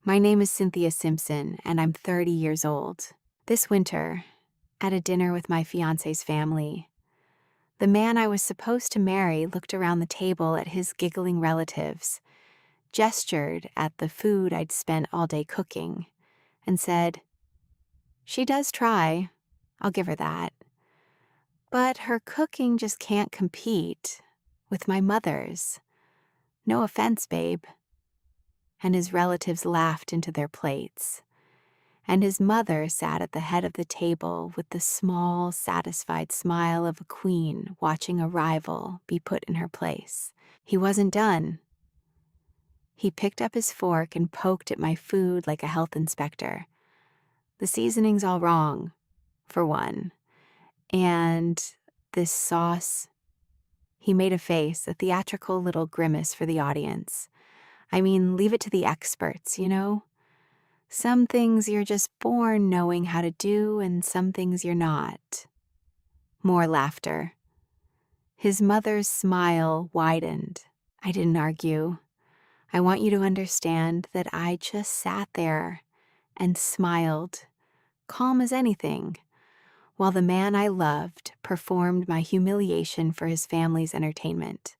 My name is Cynthia Simpson, and I'm 30 years old. This winter, at a dinner with my fiancé's family, the man I was supposed to marry looked around the table at his giggling relatives, gestured at the food I'd spent all day cooking, and said, "She does try. I'll give her that. But her cooking just can't compete with my mother's. No offense, babe." And his relatives laughed into their plates. And his mother sat at the head of the table with the small, satisfied smile of a queen watching a rival be put in her place. He wasn't done. He picked up his fork and poked at my food like a health inspector. "The seasoning's all wrong, for one. And this sauce..." He made a face, a theatrical little grimace for the audience. I mean, leave it to the experts, you know? Some things you're just born knowing how to do, and some things you're not. More laughter. His mother's smile widened. I didn't argue. "I want you to understand that I just sat there and smiled, calm as anything, while the man I loved performed my humiliation for his family's entertainment.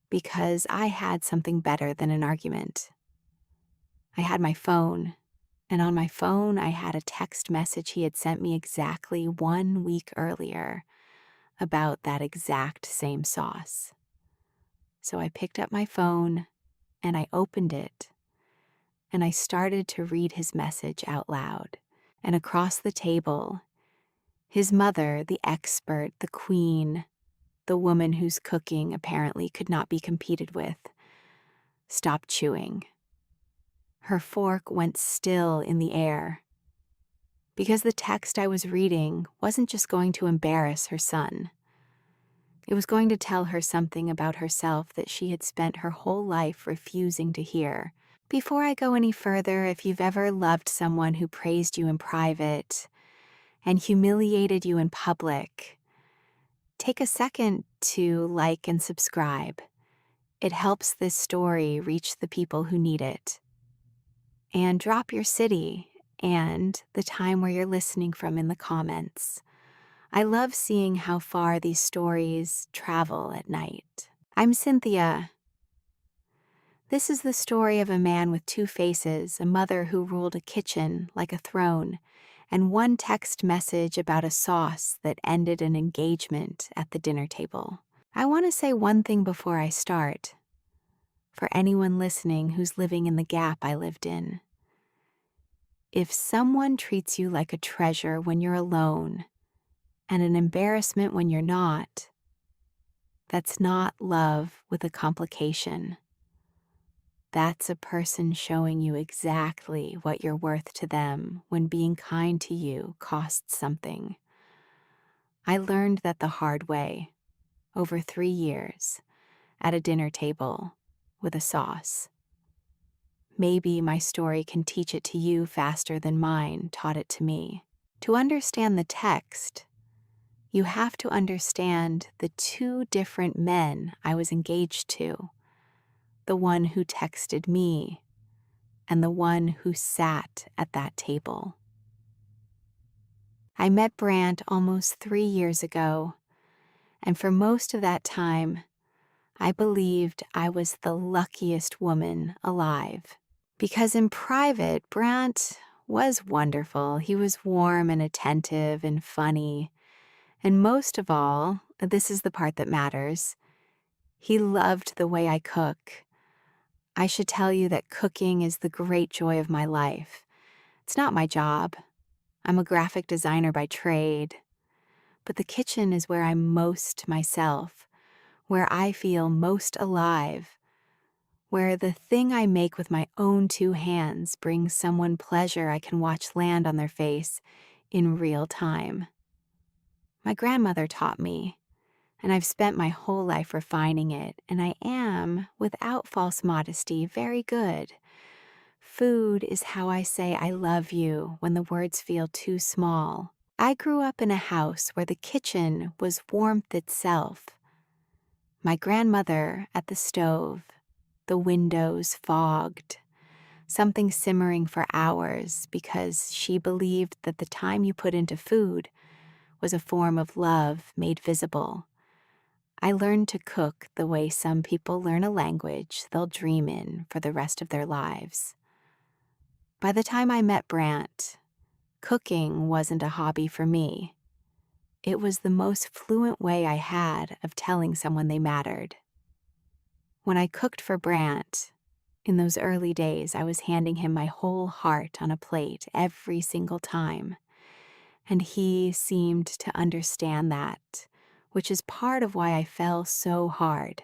Because I had something better than an argument. I had my phone. And on my phone, I had a text message he had sent me exactly 1 week earlier about that exact same sauce. So I picked up my phone and I opened it and I started to read his message out loud. And across the table, his mother, the expert, the queen, the woman whose cooking apparently could not be competed with, stopped chewing. Her fork went still in the air. Because the text I was reading wasn't just going to embarrass her son. It was going to tell her something about herself that she had spent her whole life refusing to hear. Before I go any further, if you've ever loved someone who praised you in private and humiliated you in public, take a second to like and subscribe. It helps this story reach the people who need it. And drop your city and the time where you're listening from in the comments. I love seeing how far these stories travel at night. I'm Cynthia. This is the story of a man with 2 faces, a mother who ruled a kitchen like a throne, and one text message about a sauce that ended an engagement at the dinner table. I want to say one thing before I start. For anyone listening who's living in the gap I lived in. If someone treats you like a treasure when you're alone and an embarrassment when you're not, that's not love with a complication. That's a person showing you exactly what you're worth to them when being kind to you costs something. I learned that the hard way, over 3 years, at a dinner table with a sauce. Maybe my story can teach it to you faster than mine taught it to me. To understand the text, you have to understand the 2 different men I was engaged to. The one who texted me and the one who sat at that table. I met Brant almost 3 years ago, and for most of that time, I believed I was the luckiest woman alive. Because in private, Brant was wonderful. He was warm and attentive and funny. And most of all, this is the part that matters, he loved the way I cook. I should tell you that cooking is the great joy of my life. It's not my job. I'm a graphic designer by trade. But the kitchen is where I'm most myself, where I feel most alive, where the thing I make with my own 2 hands brings someone pleasure I can watch land on their face in real time. My grandmother taught me, and I've spent my whole life refining it, and I am, without false modesty, very good. Food is how I say I love you when the words feel too small. I grew up in a house where the kitchen was warmth itself. My grandmother at the stove, the windows fogged, something simmering for hours because she believed that the time you put into food was a form of love made visible. I learned to cook the way some people learn a language they'll dream in for the rest of their lives. By the time I met Brant, cooking wasn't a hobby for me. It was the most fluent way I had of telling someone they mattered. When I cooked for Brant, in those early days, I was handing him my whole heart on a plate every single time. And he seemed to understand that, which is part of why I fell so hard.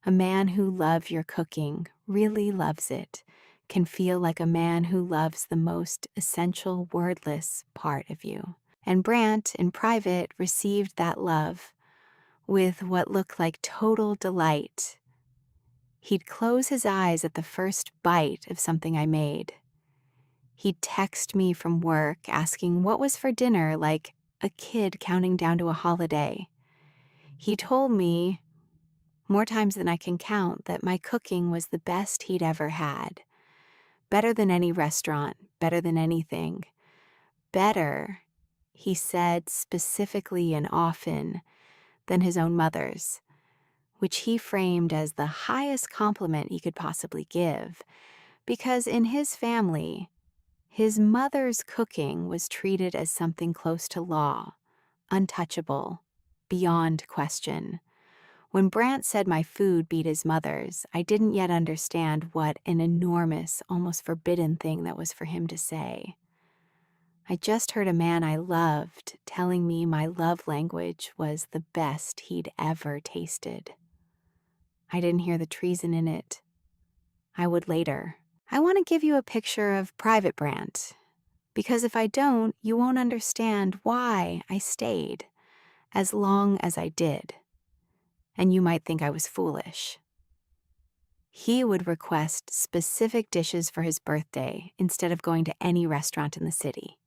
A man who loves your cooking, really loves it, can feel like a man who loves the most essential wordless part of you. And Brant, in private, received that love with what looked like total delight. He'd close his eyes at the first bite of something I made. He'd text me from work asking what was for dinner, like a kid counting down to a holiday. He told me, more times than I can count, that my cooking was the best he'd ever had. Better than any restaurant, better than anything. Better, he said specifically and often, than his own mother's, which he framed as the highest compliment he could possibly give, because in his family, his mother's cooking was treated as something close to law, untouchable, beyond question. When Brant said my food beat his mother's, I didn't yet understand what an enormous, almost forbidden thing that was for him to say. I just heard a man I loved telling me my love language was the best he'd ever tasted. I didn't hear the treason in it. I would later. I want to give you a picture of Private Brant, because if I don't, you won't understand why I stayed as long as I did, and you might think I was foolish. He would request specific dishes for his birthday instead of going to any restaurant in the city.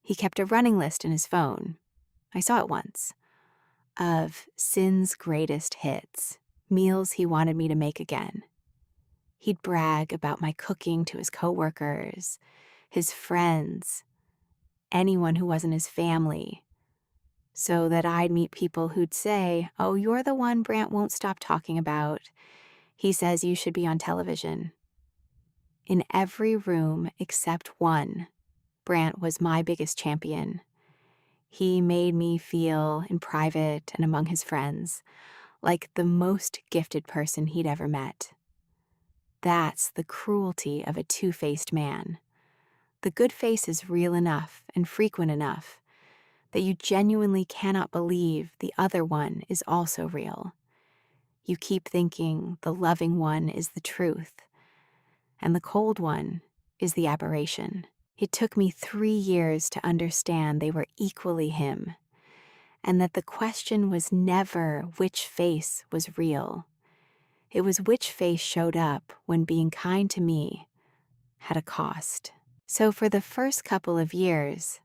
He kept a running list in his phone, I saw it once, of Sin's greatest hits, meals he wanted me to make again. He'd brag about my cooking to his coworkers, his friends, anyone who wasn't his family, so that I'd meet people who'd say, "Oh, you're the one Brant won't stop talking about. He says you should be on television." In every room except one, Brant was my biggest champion. He made me feel, in private and among his friends, like the most gifted person he'd ever met. That's the cruelty of a two-faced man. The good face is real enough and frequent enough that you genuinely cannot believe the other one is also real. You keep thinking the loving one is the truth, and the cold one is the aberration. It took me 3 years to understand they were equally him, and that the question was never which face was real. It was which face showed up when being kind to me had a cost. So for the first couple of years,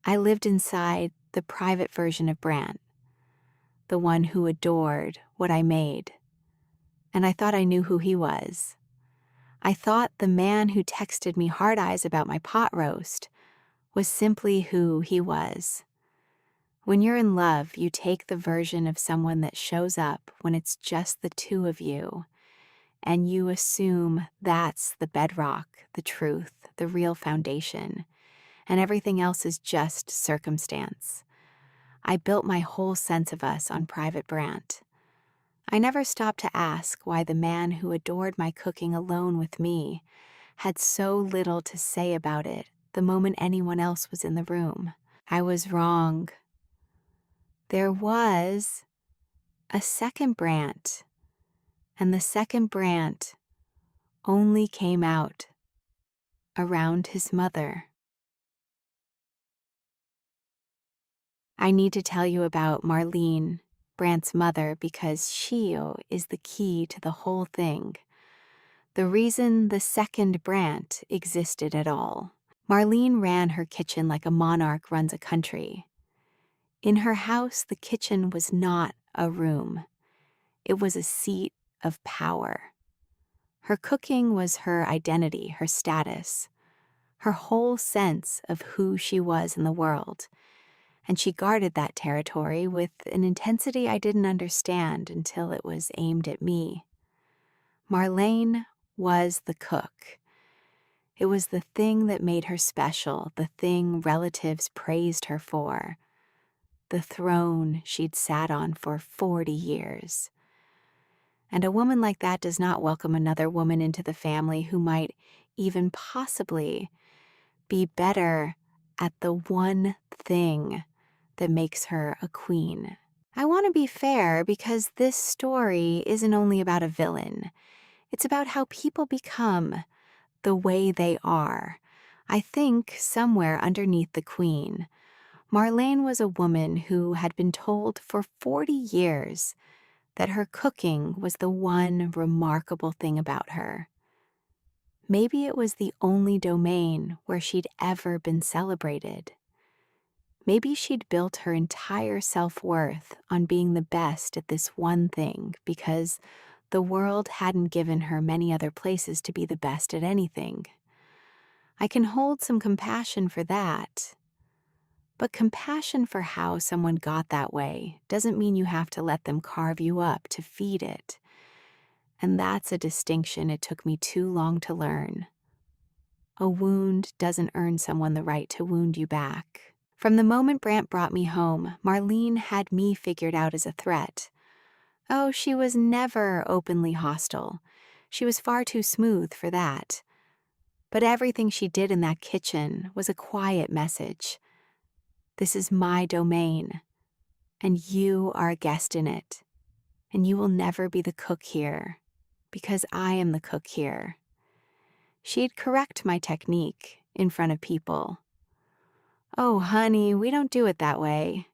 I lived inside the private version of Brant, the one who adored what I made. And I thought I knew who he was. I thought the man who texted me hard eyes about my pot roast was simply who he was. When you're in love, you take the version of someone that shows up when it's just the two of you, and you assume that's the bedrock, the truth, the real foundation, and everything else is just circumstance. I built my whole sense of us on Private Brant. I never stopped to ask why the man who adored my cooking alone with me had so little to say about it the moment anyone else was in the room. I was wrong. There was a second Brant, and the second Brant only came out around his mother. I need to tell you about Marlene, Brant's mother, because she is the key to the whole thing. The reason the second Brant existed at all. Marlene ran her kitchen like a monarch runs a country. In her house, the kitchen was not a room. It was a seat of power. Her cooking was her identity, her status, her whole sense of who she was in the world, and she guarded that territory with an intensity I didn't understand until it was aimed at me. Marlene was the cook. It was the thing that made her special, the thing relatives praised her for, the throne she'd sat on for 40 years. And a woman like that does not welcome another woman into the family who might even possibly be better at the one thing that makes her a queen. I want to be fair because this story isn't only about a villain. It's about how people become the way they are. I think somewhere underneath the queen, Marlene was a woman who had been told for 40 years that her cooking was the one remarkable thing about her. Maybe it was the only domain where she'd ever been celebrated. Maybe she'd built her entire self-worth on being the best at this one thing because the world hadn't given her many other places to be the best at anything. I can hold some compassion for that. But compassion for how someone got that way doesn't mean you have to let them carve you up to feed it. And that's a distinction it took me too long to learn. A wound doesn't earn someone the right to wound you back. From the moment Brant brought me home, Marlene had me figured out as a threat. Oh, she was never openly hostile. She was far too smooth for that. But everything she did in that kitchen was a quiet message. This is my domain, and you are a guest in it, and you will never be the cook here, because I am the cook here. She'd correct my technique in front of people. Oh, honey, we don't do it that way.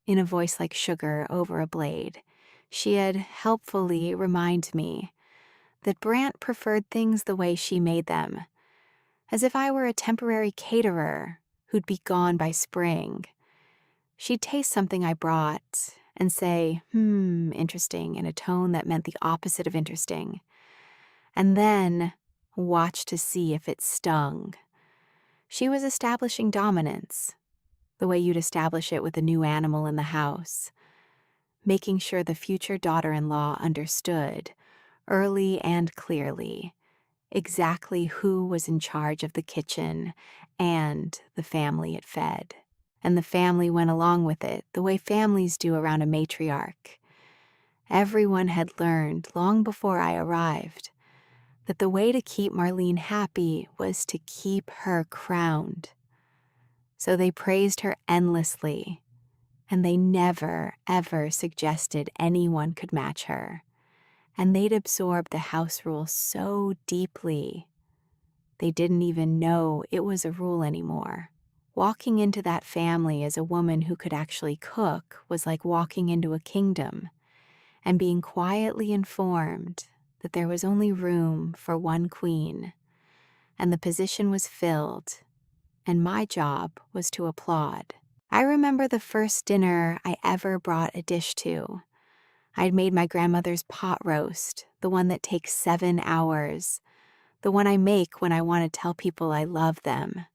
In a voice like sugar over a blade, she'd helpfully remind me that Brant preferred things the way she made them, as if I were a temporary caterer who'd be gone by spring. She'd taste something I brought and say, interesting, in a tone that meant the opposite of interesting, and then watch to see if it stung. She was establishing dominance, the way you'd establish it with a new animal in the house, making sure the future daughter-in-law understood, early and clearly, exactly who was in charge of the kitchen and the family it fed. And the family went along with it, the way families do around a matriarch. Everyone had learned long before I arrived that the way to keep Marlene happy was to keep her crowned. So they praised her endlessly, and they never, ever suggested anyone could match her. And they'd absorbed the house rule so deeply, they didn't even know it was a rule anymore. Walking into that family as a woman who could actually cook was like walking into a kingdom and being quietly informed that there was only room for one queen, and the position was filled, and my job was to applaud. I remember the first dinner I ever brought a dish to. I'd made my grandmother's pot roast, the one that takes 7 hours, the one I make when I want to tell people I love them.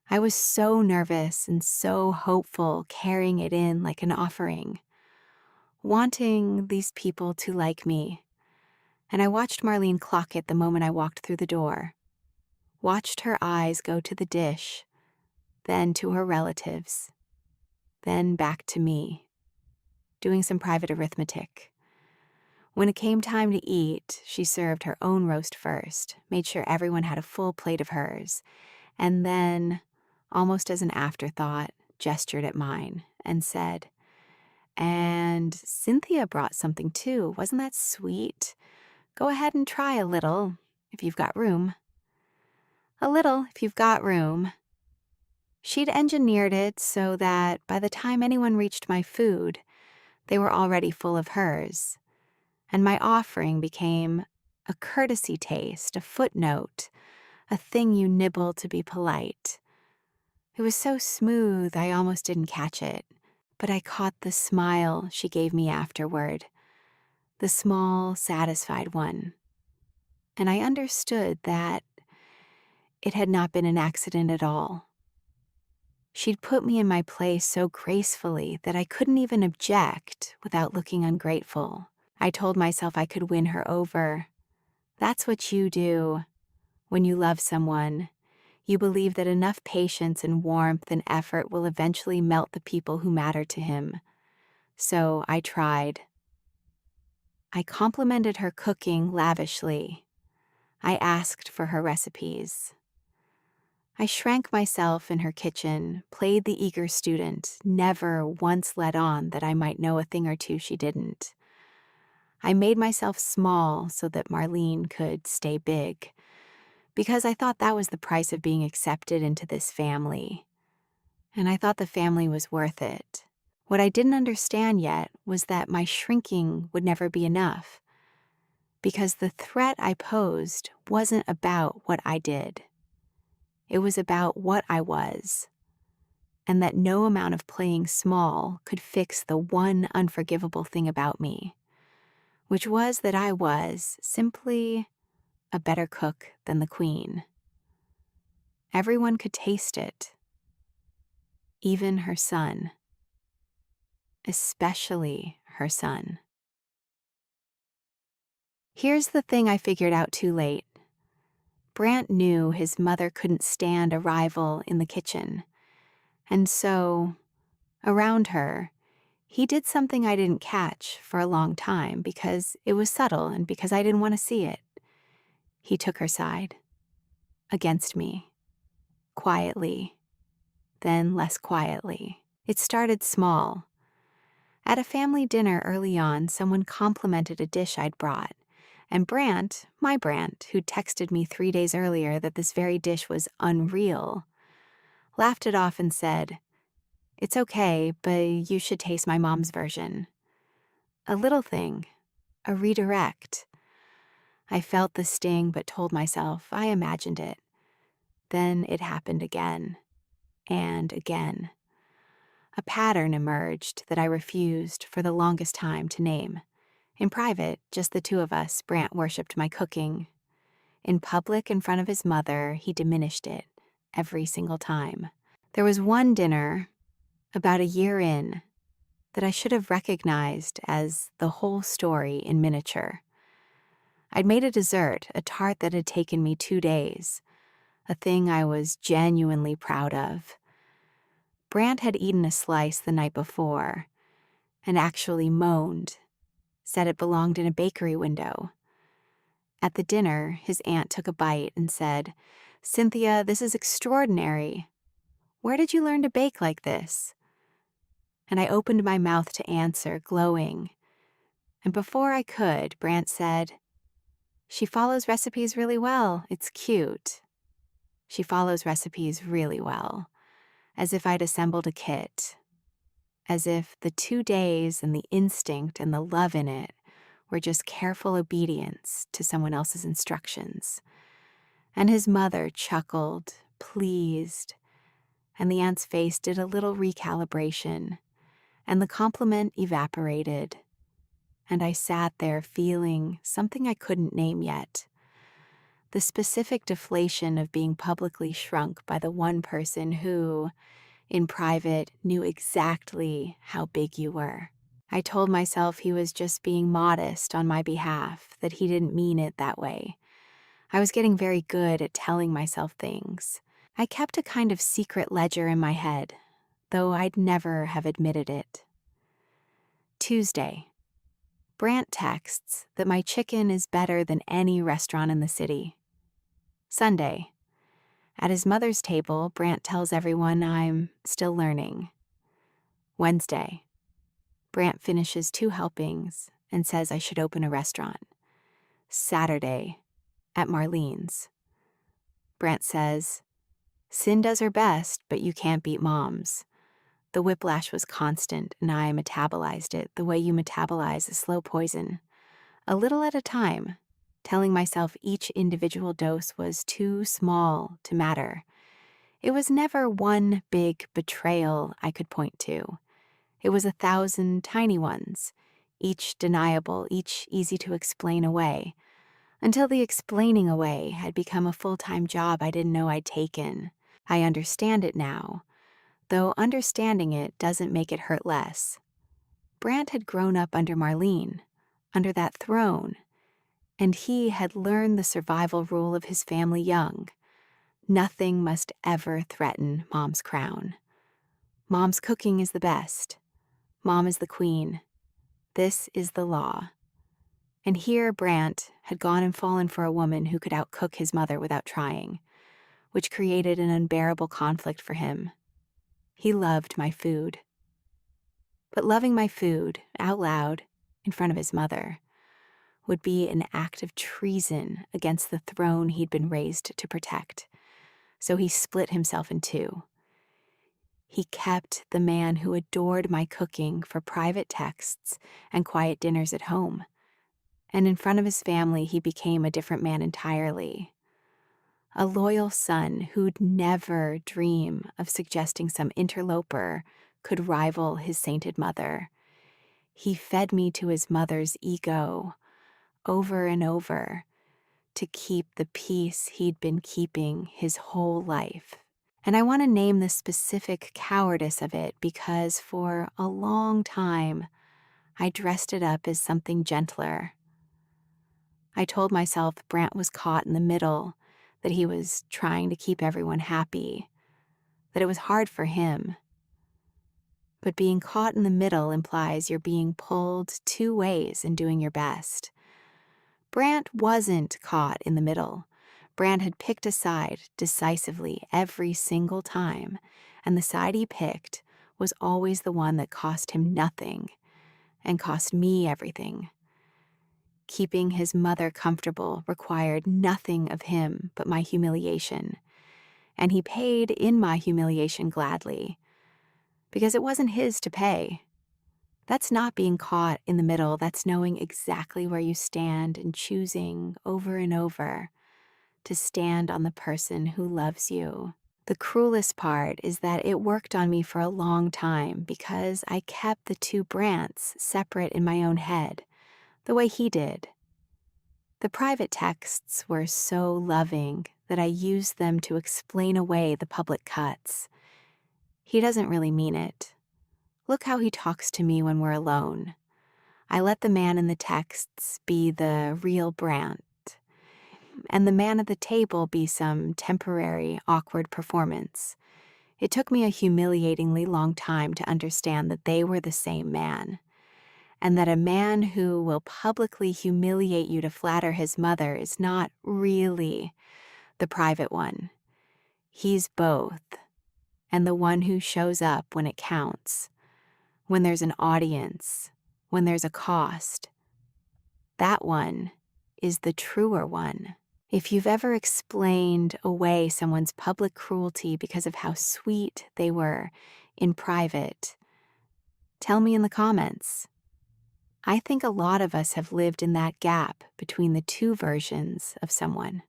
I was so nervous and so hopeful, carrying it in like an offering, wanting these people to like me. And I watched Marlene clock it the moment I walked through the door, watched her eyes go to the dish, then to her relatives, then back to me, doing some private arithmetic. When it came time to eat, she served her own roast first, made sure everyone had a full plate of hers, and then, almost as an afterthought, gestured at mine and said, "And Cynthia brought something too. Wasn't that sweet? Go ahead and try a little, if you've got room." A little, if you've got room. She'd engineered it so that by the time anyone reached my food, they were already full of hers. And my offering became a courtesy taste, a footnote, a thing you nibble to be polite. It was so smooth I almost didn't catch it, but I caught the smile she gave me afterward, the small, satisfied one. and I understood that it had not been an accident at all. She'd put me in my place so gracefully that I couldn't even object without looking ungrateful. I told myself I could win her over. That's what you do when you love someone. You believe that enough patience and warmth and effort will eventually melt the people who matter to him. So I tried. I complimented her cooking lavishly. I asked for her recipes. I shrank myself in her kitchen, played the eager student, never once let on that I might know a thing or two she didn't. I made myself small so that Marlene could stay big, because I thought that was the price of being accepted into this family. And I thought the family was worth it. What I didn't understand yet was that my shrinking would never be enough, because the threat I posed wasn't about what I did. It was about what I was, and that no amount of playing small could fix the one unforgivable thing about me, which was that I was simply a better cook than the queen. Everyone could taste it, even her son, especially her son. Here's the thing I figured out too late. Brant knew his mother couldn't stand a rival in the kitchen, and so, around her, he did something I didn't catch for a long time because it was subtle and because I didn't want to see it. He took her side, against me, quietly, then less quietly. It started small. At a family dinner early on, someone complimented a dish I'd brought, and Brant, my Brant, who texted me 3 days earlier that this very dish was unreal, laughed it off and said, "It's okay, but you should taste my mom's version." A little thing, a redirect. I felt the sting but told myself I imagined it. Then it happened again, and again. A pattern emerged that I refused for the longest time to name. In private, just the two of us, Brant worshipped my cooking. In public, in front of his mother, he diminished it every single time. There was one dinner, about a year in, that I should have recognized as the whole story in miniature. I'd made a dessert, a tart that had taken me 2 days, a thing I was genuinely proud of. Brant had eaten a slice the night before and actually moaned, said it belonged in a bakery window. At the dinner, his aunt took a bite and said, "Cynthia, this is extraordinary. Where did you learn to bake like this?" And I opened my mouth to answer, glowing. And before I could, Brant said, "She follows recipes really well. It's cute. She follows recipes really well." As if I'd assembled a kit. As if the 2 days and the instinct and the love in it were just careful obedience to someone else's instructions. And his mother chuckled, pleased, and the aunt's face did a little recalibration, and the compliment evaporated, and I sat there feeling something I couldn't name yet. The specific deflation of being publicly shrunk by the one person who, in private, knew exactly how big you were. I told myself he was just being modest on my behalf, that he didn't mean it that way. I was getting very good at telling myself things. I kept a kind of secret ledger in my head, though I'd never have admitted it. Tuesday. Brant texts that my chicken is better than any restaurant in the city. Sunday. At his mother's table, Brant tells everyone I'm still learning. Wednesday. Brant finishes 2 helpings and says I should open a restaurant. Saturday. At Marlene's. Brant says, "Sin does her best, but you can't beat moms." The whiplash was constant, and I metabolized it the way you metabolize a slow poison, a little at a time, telling myself each individual dose was too small to matter. It was never one big betrayal I could point to. It was 1,000 tiny ones, each deniable, each easy to explain away, until the explaining away had become a full-time job I didn't know I'd taken. I understand it now, though understanding it doesn't make it hurt less. Brant had grown up under Marlene, under that throne, and he had learned the survival rule of his family young. Nothing must ever threaten Mom's crown. Mom's cooking is the best. Mom is the queen. This is the law. And here Brant had gone and fallen for a woman who could outcook his mother without trying, which created an unbearable conflict for him. He loved my food. But loving my food, out loud, in front of his mother, would be an act of treason against the throne he'd been raised to protect. So he split himself in two. He kept the man who adored my cooking for private texts and quiet dinners at home. And in front of his family, he became a different man entirely. A loyal son who'd never dream of suggesting some interloper could rival his sainted mother. He fed me to his mother's ego over and over to keep the peace he'd been keeping his whole life. And I want to name the specific cowardice of it because for a long time, I dressed it up as something gentler. I told myself Brant was caught in the middle, that he was trying to keep everyone happy, that it was hard for him. But being caught in the middle implies you're being pulled two ways and doing your best. Brant wasn't caught in the middle. Brant had picked a side decisively every single time, and the side he picked was always the one that cost him nothing and cost me everything. Keeping his mother comfortable required nothing of him but my humiliation, and he paid in my humiliation gladly, because it wasn't his to pay. That's not being caught in the middle. That's knowing exactly where you stand and choosing over and over to stand on the person who loves you. The cruelest part is that it worked on me for a long time because I kept the two Brants separate in my own head, the way he did. The private texts were so loving that I used them to explain away the public cuts. He doesn't really mean it. Look how he talks to me when we're alone. I let the man in the texts be the real Brant, and the man at the table be some temporary, awkward performance. It took me a humiliatingly long time to understand that they were the same man, and that a man who will publicly humiliate you to flatter his mother is not really the private one. He's both, and the one who shows up when it counts, when there's an audience, when there's a cost. That one is the truer one. If you've ever explained away someone's public cruelty because of how sweet they were in private, tell me in the comments. I think a lot of us have lived in that gap between the two versions of someone.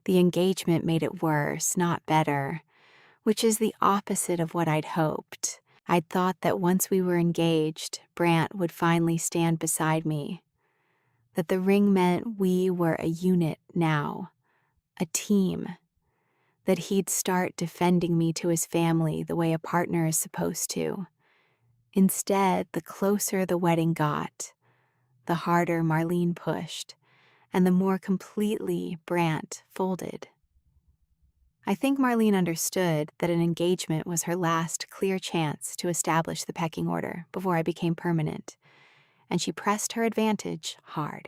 The engagement made it worse, not better, which is the opposite of what I'd hoped. I'd thought that once we were engaged, Brant would finally stand beside me, that the ring meant we were a unit now, a team, that he'd start defending me to his family the way a partner is supposed to. Instead, the closer the wedding got, the harder Marlene pushed, and the more completely Brant folded. I think Marlene understood that an engagement was her last clear chance to establish the pecking order before I became permanent, and she pressed her advantage hard.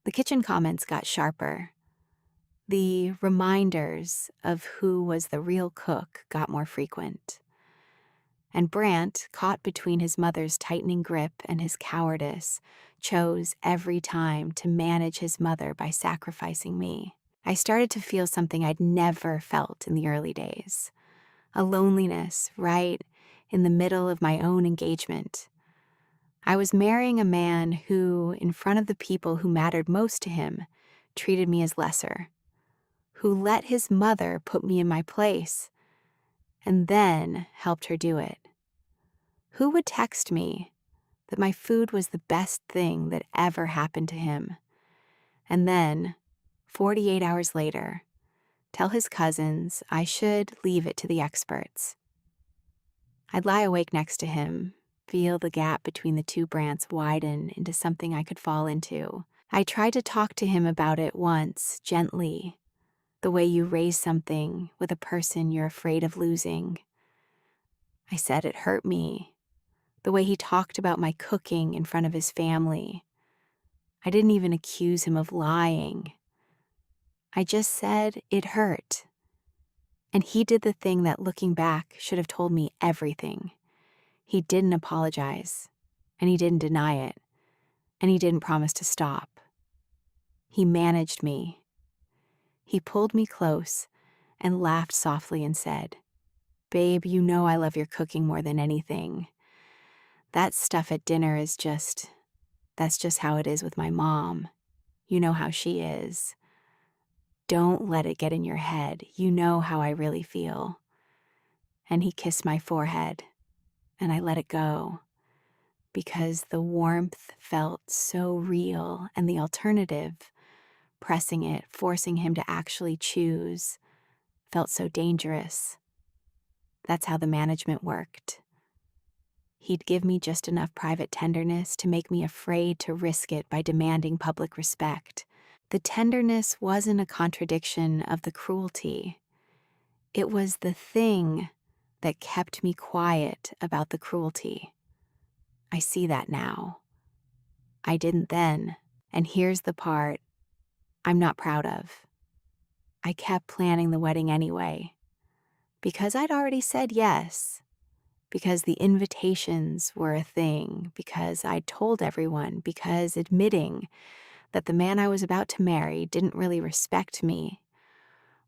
The kitchen comments got sharper. The reminders of who was the real cook got more frequent. And Brant, caught between his mother's tightening grip and his cowardice, chose every time to manage his mother by sacrificing me. I started to feel something I'd never felt in the early days, a loneliness right in the middle of my own engagement. I was marrying a man who, in front of the people who mattered most to him, treated me as lesser, who let his mother put me in my place, and then helped her do it. Who would text me that my food was the best thing that ever happened to him. And then, 48 hours later, tell his cousins I should leave it to the experts. I'd lie awake next to him, feel the gap between the two Brants widen into something I could fall into. I tried to talk to him about it once, gently, the way you raise something with a person you're afraid of losing. I said it hurt me, the way he talked about my cooking in front of his family. I didn't even accuse him of lying. I just said it hurt. And he did the thing that, looking back, should have told me everything. He didn't apologize, and he didn't deny it, and he didn't promise to stop. He managed me. He pulled me close and laughed softly and said, "Babe, you know I love your cooking more than anything. That stuff at dinner that's just how it is with my mom. You know how she is. Don't let it get in your head. You know how I really feel." And he kissed my forehead, and I let it go, because the warmth felt so real, and the alternative, pressing it, forcing him to actually choose, felt so dangerous. That's how the management worked. He'd give me just enough private tenderness to make me afraid to risk it by demanding public respect. The tenderness wasn't a contradiction of the cruelty. It was the thing that kept me quiet about the cruelty. I see that now. I didn't then. And here's the part I'm not proud of. I kept planning the wedding anyway, because I'd already said yes, because the invitations were a thing, because I'd told everyone, because admitting that the man I was about to marry didn't really respect me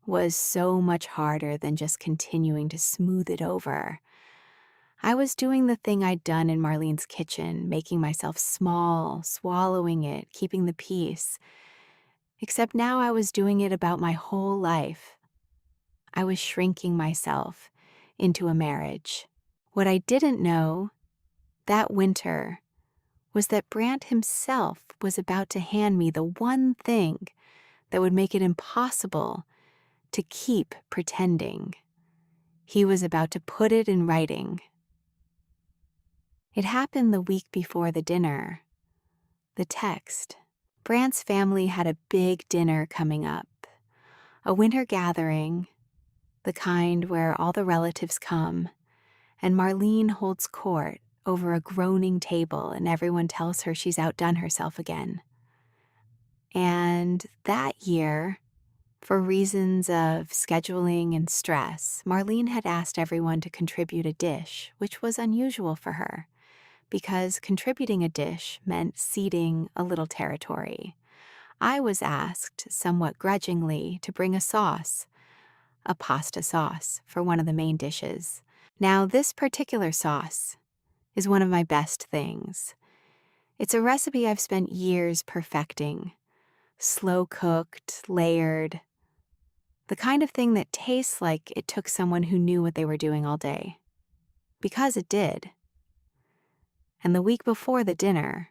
was so much harder than just continuing to smooth it over. I was doing the thing I'd done in Marlene's kitchen, making myself small, swallowing it, keeping the peace. Except now I was doing it about my whole life. I was shrinking myself into a marriage. What I didn't know that winter was that Brant himself was about to hand me the one thing that would make it impossible to keep pretending. He was about to put it in writing. It happened the week before the dinner. The text. Brant's family had a big dinner coming up. A winter gathering, the kind where all the relatives come, and Marlene holds court over a groaning table and everyone tells her she's outdone herself again. And that year, for reasons of scheduling and stress, Marlene had asked everyone to contribute a dish, which was unusual for her, because contributing a dish meant ceding a little territory. I was asked, somewhat grudgingly, to bring a sauce, a pasta sauce, for one of the main dishes. Now, this particular sauce is one of my best things. It's a recipe I've spent years perfecting, slow-cooked, layered, the kind of thing that tastes like it took someone who knew what they were doing all day. Because it did. And the week before the dinner,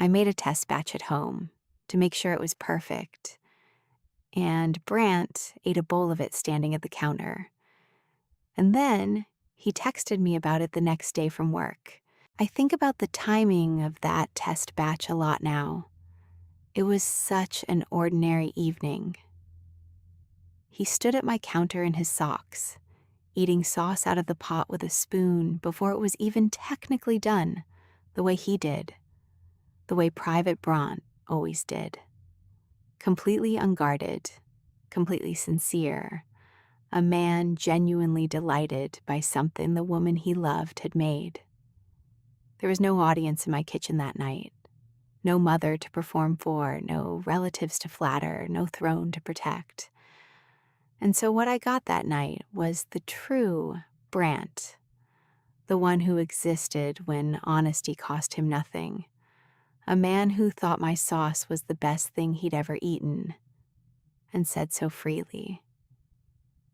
I made a test batch at home to make sure it was perfect, and Brant ate a bowl of it standing at the counter. And then he texted me about it the next day from work. I think about the timing of that test batch a lot now. It was such an ordinary evening. He stood at my counter in his socks, eating sauce out of the pot with a spoon before it was even technically done, the way he did, the way Private Brant always did. Completely unguarded, completely sincere, a man genuinely delighted by something the woman he loved had made. There was no audience in my kitchen that night, no mother to perform for, no relatives to flatter, no throne to protect. And so what I got that night was the true Brant, the one who existed when honesty cost him nothing, a man who thought my sauce was the best thing he'd ever eaten, and said so freely.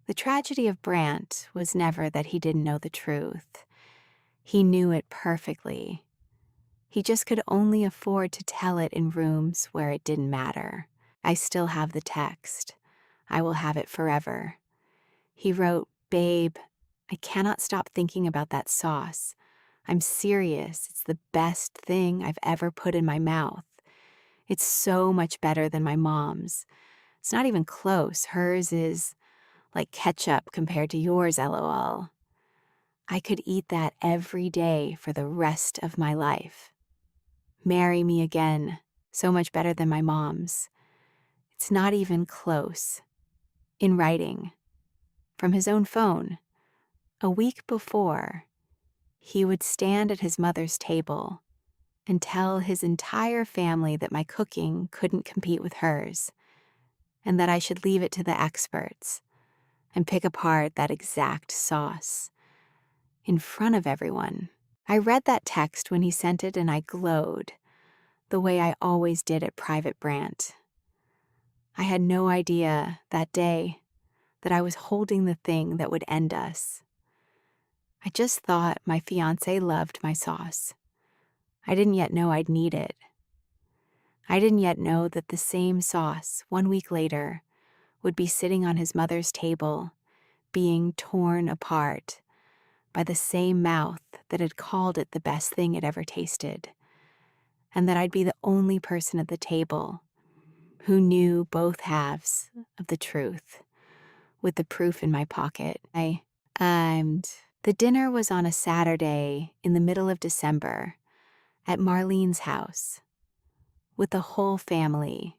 The tragedy of Brant was never that he didn't know the truth. He knew it perfectly, He just could only afford to tell it in rooms where it didn't matter. I still have the text. I will have it forever. He wrote, "Babe, I cannot stop thinking about that sauce. I'm serious. It's the best thing I've ever put in my mouth. It's so much better than my mom's. It's not even close. Hers is like ketchup compared to yours, LOL. I could eat that every day for the rest of my life. Marry me again. So much better than my mom's. It's not even close." In writing, from his own phone, a week before, he would stand at his mother's table and tell his entire family that my cooking couldn't compete with hers, and that I should leave it to the experts and pick apart that exact sauce in front of everyone. I read that text when he sent it and I glowed, the way I always did at Private Brant. I had no idea that day that I was holding the thing that would end us. I just thought my fiancé loved my sauce. I didn't yet know I'd need it. I didn't yet know that the same sauce, 1 week later, would be sitting on his mother's table, being torn apart by the same mouth that had called it the best thing it ever tasted, and that I'd be the only person at the table who knew both halves of the truth, with the proof in my pocket. The dinner was on a Saturday in the middle of December at Marlene's house, with the whole family.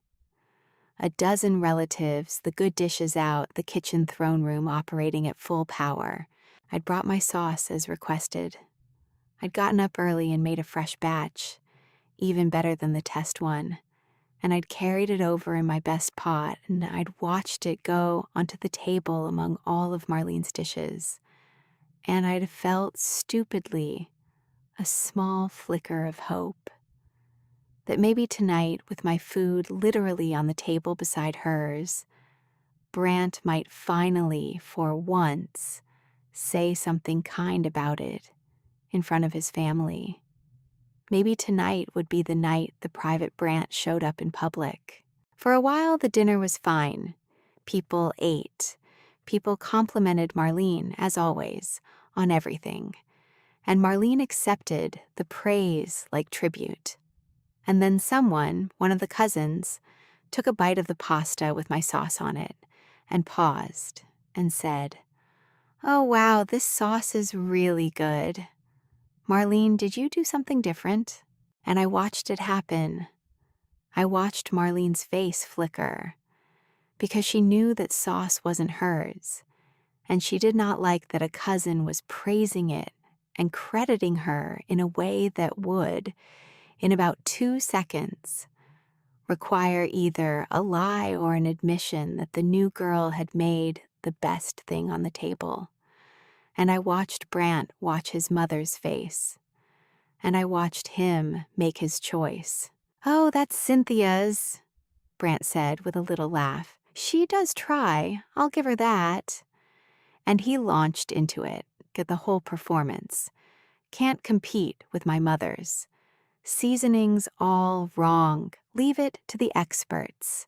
A dozen relatives, the good dishes out, the kitchen throne room operating at full power. I'd brought my sauce as requested. I'd gotten up early and made a fresh batch, even better than the test one, and I'd carried it over in my best pot, and I'd watched it go onto the table among all of Marlene's dishes. And I'd felt stupidly a small flicker of hope that maybe tonight, with my food literally on the table beside hers, Brant might finally, for once, say something kind about it in front of his family. Maybe tonight would be the night the Private Brant showed up in public. For a while, the dinner was fine. People ate. People complimented Marlene, as always, on everything. And Marlene accepted the praise like tribute. And then someone, one of the cousins, took a bite of the pasta with my sauce on it and paused and said, "Oh, wow, this sauce is really good. Marlene, did you do something different?" And I watched it happen. I watched Marlene's face flicker, because she knew that sauce wasn't hers, and she did not like that a cousin was praising it and crediting her in a way that would, in about 2 seconds, require either a lie or an admission that the new girl had made the best thing on the table. And I watched Brant watch his mother's face, and I watched him make his choice. "Oh, that's Cynthia's," Brant said with a little laugh. "She does try, I'll give her that." And he launched into it, get the whole performance. Can't compete with my mother's. Seasonings all wrong. Leave it to the experts.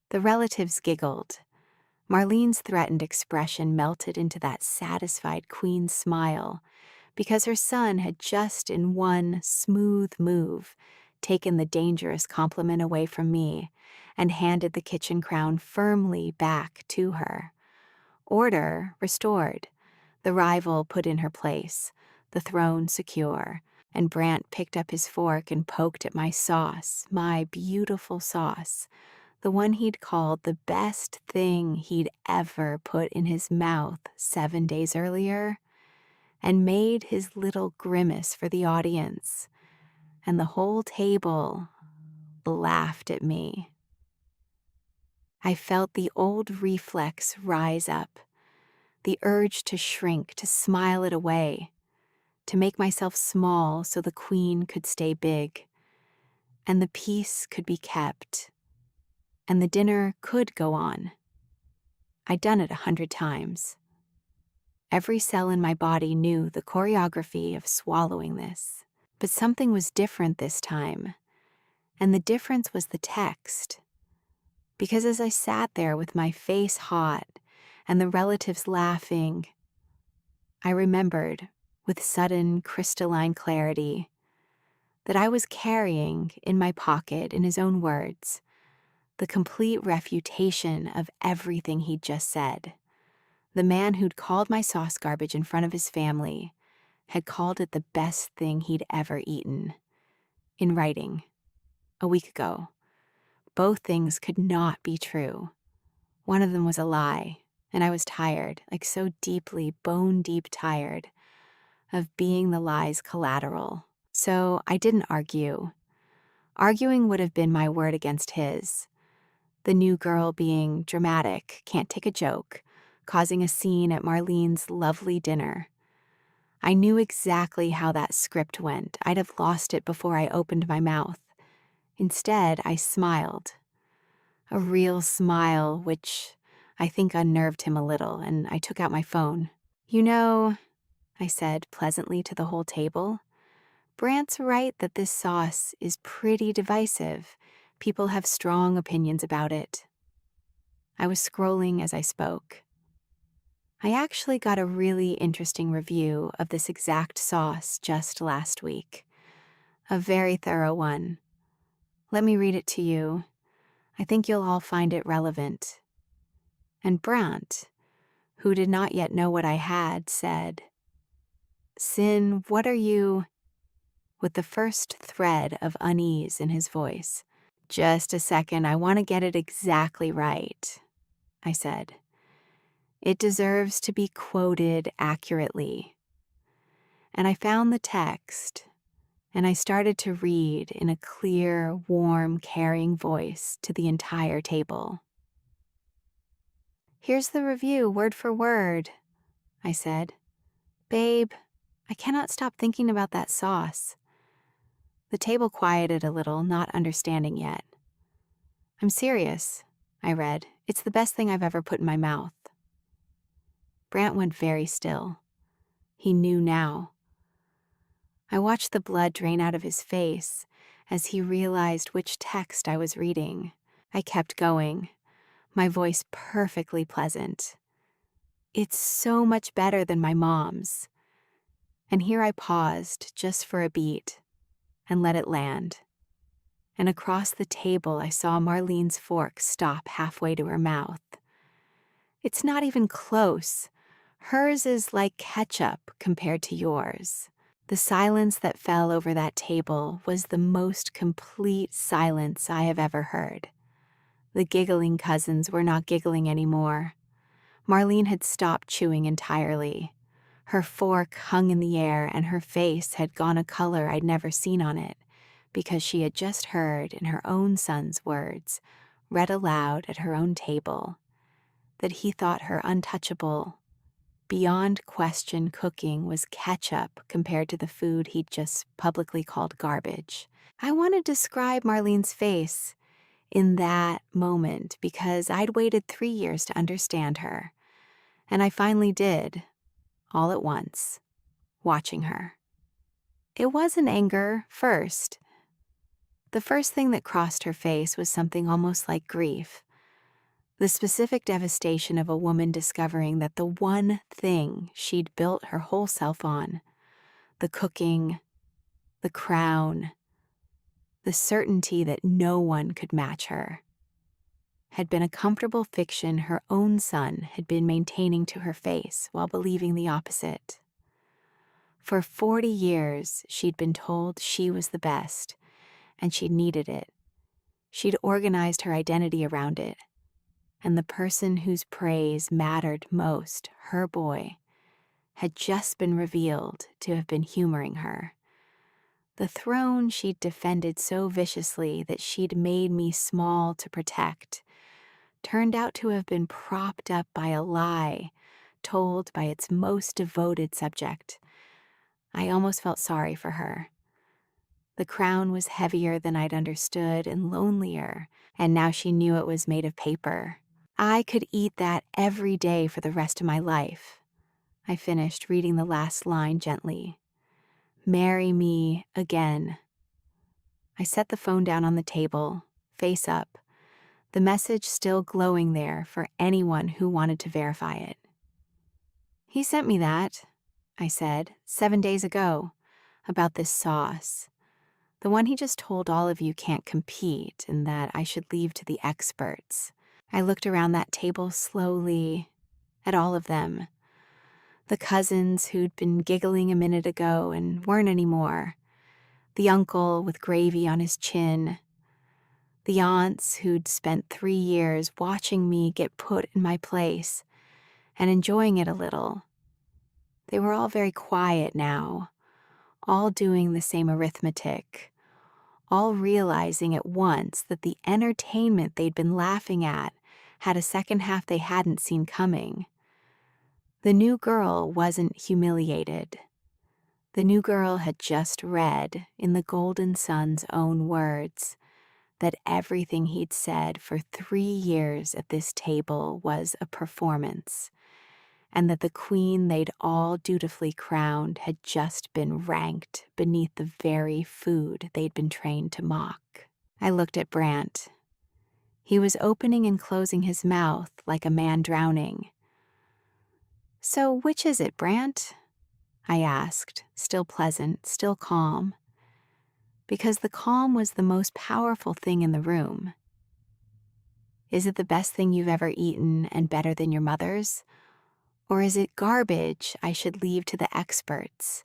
The relatives giggled. Marlene's threatened expression melted into that satisfied queen's smile, because her son had just in one smooth move taken the dangerous compliment away from me and handed the kitchen crown firmly back to her. Order restored, the rival put in her place, the throne secure, and Brant picked up his fork and poked at my sauce, my beautiful sauce, the one he'd called the best thing he'd ever put in his mouth 7 days earlier, and made his little grimace for the audience, and the whole table laughed at me. I felt the old reflex rise up, the urge to shrink, to smile it away, to make myself small so the queen could stay big, and the peace could be kept, and the dinner could go on. I'd done it 100 times. Every cell in my body knew the choreography of swallowing this. But something was different this time, and the difference was the text. Because as I sat there with my face hot and the relatives laughing, I remembered, with sudden crystalline clarity, that I was carrying in my pocket, in his own words, the complete refutation of everything he'd just said. The man who'd called my sauce garbage in front of his family had called it the best thing he'd ever eaten. In writing, a week ago. Both things could not be true. One of them was a lie, and I was tired, like so deeply, bone-deep tired, of being the lie's collateral. So I didn't argue. Arguing would have been my word against his. The new girl being dramatic, can't take a joke, causing a scene at Marlene's lovely dinner. I knew exactly how that script went. I'd have lost it before I opened my mouth. Instead, I smiled. A real smile, which I think unnerved him a little, and I took out my phone. "You know," I said pleasantly to the whole table, "Brant's right that this sauce is pretty divisive. People have strong opinions about it." I was scrolling as I spoke. I actually got a really interesting review of this exact sauce just last week. A very thorough one. Let me read it to you. I think you'll all find it relevant. And Brant, who did not yet know what I had, said, "Sin, what are you?" with the first thread of unease in his voice. "Just a second, I want to get it exactly right," I said. "It deserves to be quoted accurately." And I found the text, and I started to read in a clear, warm, caring voice to the entire table. "Here's the review, word for word," I said. "Babe, I cannot stop thinking about that sauce." The table quieted a little, not understanding yet. "I'm serious," I read. "It's the best thing I've ever put in my mouth." Brant went very still. He knew now. I watched the blood drain out of his face as he realized which text I was reading. I kept going, my voice perfectly pleasant. "It's so much better than my mom's." And here I paused just for a beat and let it land. And across the table I saw Marlene's fork stop halfway to her mouth. "It's not even close. Hers is like ketchup compared to yours." The silence that fell over that table was the most complete silence I have ever heard. The giggling cousins were not giggling anymore. Marlene had stopped chewing entirely. Her fork hung in the air and her face had gone a color I'd never seen on it, because she had just heard in her own son's words, read aloud at her own table, that he thought her untouchable, beyond question cooking was ketchup compared to the food he'd just publicly called garbage. I want to describe Marlene's face in that moment because I'd waited 3 years to understand her, and I finally did, all at once, watching her. It wasn't anger first. The first thing that crossed her face was something almost like grief. The specific devastation of a woman discovering that the one thing she'd built her whole self on, the cooking, the crown, the certainty that no one could match her, had been a comfortable fiction her own son had been maintaining to her face while believing the opposite. For 40 years, she'd been told she was the best, and she needed it. She'd organized her identity around it. And the person whose praise mattered most, her boy, had just been revealed to have been humoring her. The throne she'd defended so viciously that she'd made me small to protect turned out to have been propped up by a lie told by its most devoted subject. I almost felt sorry for her. The crown was heavier than I'd understood and lonelier, and now she knew it was made of paper. I could eat that every day for the rest of my life. I finished reading the last line gently. Marry me again. I set the phone down on the table, face up, the message still glowing there for anyone who wanted to verify it. He sent me that, I said, 7 days ago, about this sauce. The one he just told all of you can't compete and that I should leave to the experts. I looked around that table slowly, at all of them. The cousins who'd been giggling a minute ago and weren't anymore. The uncle with gravy on his chin. The aunts who'd spent 3 years watching me get put in my place and enjoying it a little. They were all very quiet now, all doing the same arithmetic, all realizing at once that the entertainment they'd been laughing at had a second half they hadn't seen coming. The new girl wasn't humiliated. The new girl had just read, in the Golden Sun's own words, that everything he'd said for 3 years at this table was a performance, and that the queen they'd all dutifully crowned had just been ranked beneath the very food they'd been trained to mock. I looked at Brant. He was opening and closing his mouth like a man drowning. "So which is it, Brant?" I asked, still pleasant, still calm, because the calm was the most powerful thing in the room. "Is it the best thing you've ever eaten and better than your mother's? Or is it garbage I should leave to the experts?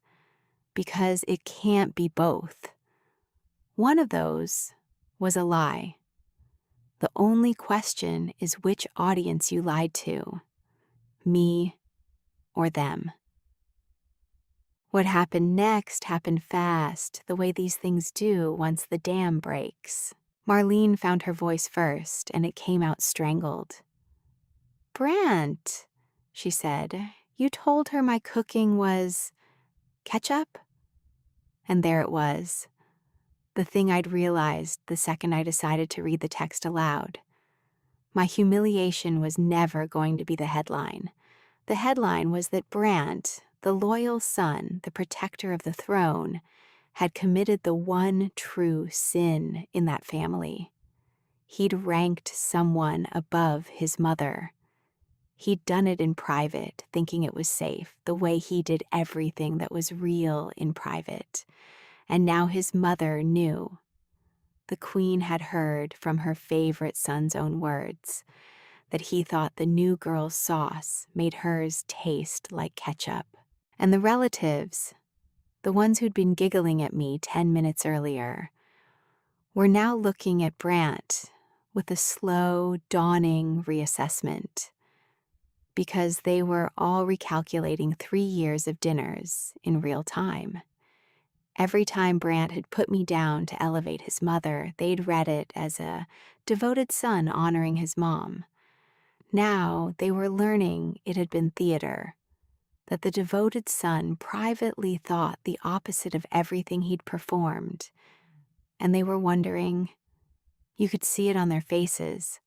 Because it can't be both. One of those was a lie. The only question is which audience you lied to, me or them." What happened next happened fast, the way these things do once the dam breaks. Marlene found her voice first, and it came out strangled. "Brant," she said, "you told her my cooking was ketchup?" And there it was, the thing I'd realized the second I decided to read the text aloud. My humiliation was never going to be the headline. The headline was that Brant, the loyal son, the protector of the throne, had committed the one true sin in that family. He'd ranked someone above his mother. He'd done it in private, thinking it was safe, the way he did everything that was real in private. And now his mother knew. The queen had heard from her favorite son's own words that he thought the new girl's sauce made hers taste like ketchup. And the relatives, the ones who'd been giggling at me 10 minutes earlier, were now looking at Brant with a slow, dawning reassessment, because they were all recalculating 3 years of dinners in real time. Every time Brant had put me down to elevate his mother, they'd read it as a devoted son honoring his mom. Now they were learning it had been theater, that the devoted son privately thought the opposite of everything he'd performed, and they were wondering, you could see it on their faces,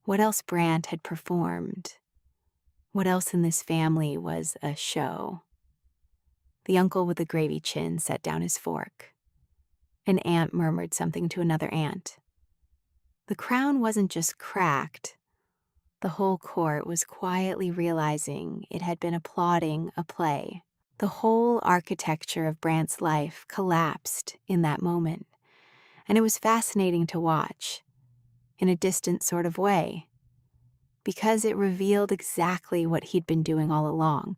what else Brant had performed, what else in this family was a show. The uncle with the gravy chin set down his fork. An aunt murmured something to another aunt. The crown wasn't just cracked. The whole court was quietly realizing it had been applauding a play. The whole architecture of Brant's life collapsed in that moment, and it was fascinating to watch, in a distant sort of way, because it revealed exactly what he'd been doing all along.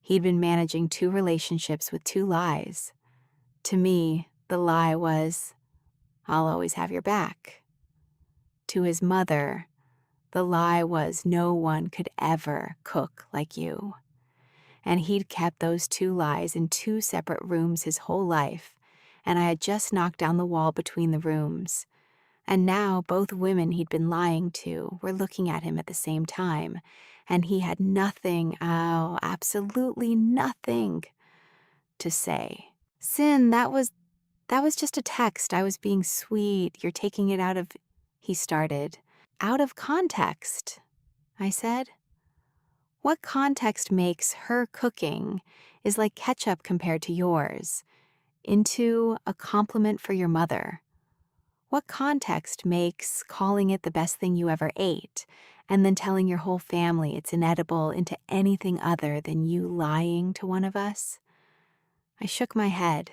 He'd been managing 2 relationships with 2 lies. To me, the lie was, "I'll always have your back." To his mother, the lie was, "No one could ever cook like you." And he'd kept those 2 lies in 2 separate rooms his whole life, and I had just knocked down the wall between the rooms. And now both women he'd been lying to were looking at him at the same time, and he had nothing, absolutely nothing to say. "Sin, that was just a text. I was being sweet. You're taking it out of," he started. "Out of context," I said. "What context makes her cooking is like ketchup compared to yours, into a compliment for your mother? What context makes calling it the best thing you ever ate and then telling your whole family it's inedible into anything other than you lying to one of us? I shook my head,